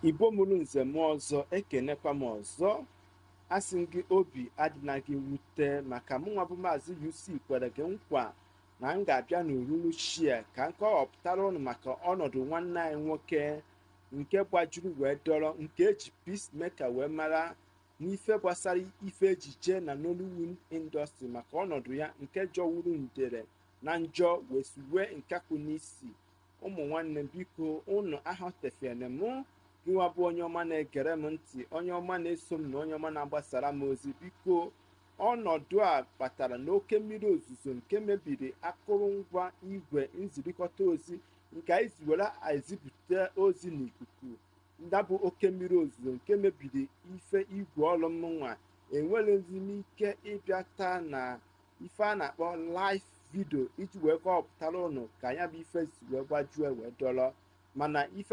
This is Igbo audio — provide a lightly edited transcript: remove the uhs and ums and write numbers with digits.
Igbo mụrụ nze m ọzọ ekenekwa m ọzọ. Asị gị obi adịna gị wute maka mụnwa bụ Maazi-UC kwere gị nkwa na m ga-abịa n'uhuruchi a ka m kọwapụtara ụnụ maka ọnọdụ nwanne anyị nwoke nke gbajuru wee dọrọ, nke eji peacemaker wee mara n'ife gbasara ife ejije na Nollywood industry, maka ọnọdụ ya nke jọwuru ndere na njọ wesiwe nkakwu n'isi. Ụmụ nwanne biko ụnụ ahọtefene mụ gịnwa bụ onye ọma na-egere m ntị, onye ọma na-eso m na onye ọma na-agbasara m ozi. Biko ọnọdụ a kpatara n'oke mmiri ozuzo nke mebiri akụrụngwa igwe nzirikọta ozi nke anyị were ezipụta ozi n'ikuku. Ndabụ oke mmiri ozuzo nke mebiri ife igwe ọrụ m nwa enwerezi m ike ịbịa taa na ife a na-akpọ live video iji wee kọpụtara ụnụ ka ya bụ ife si wee gbajue wee dọrọ, mana ife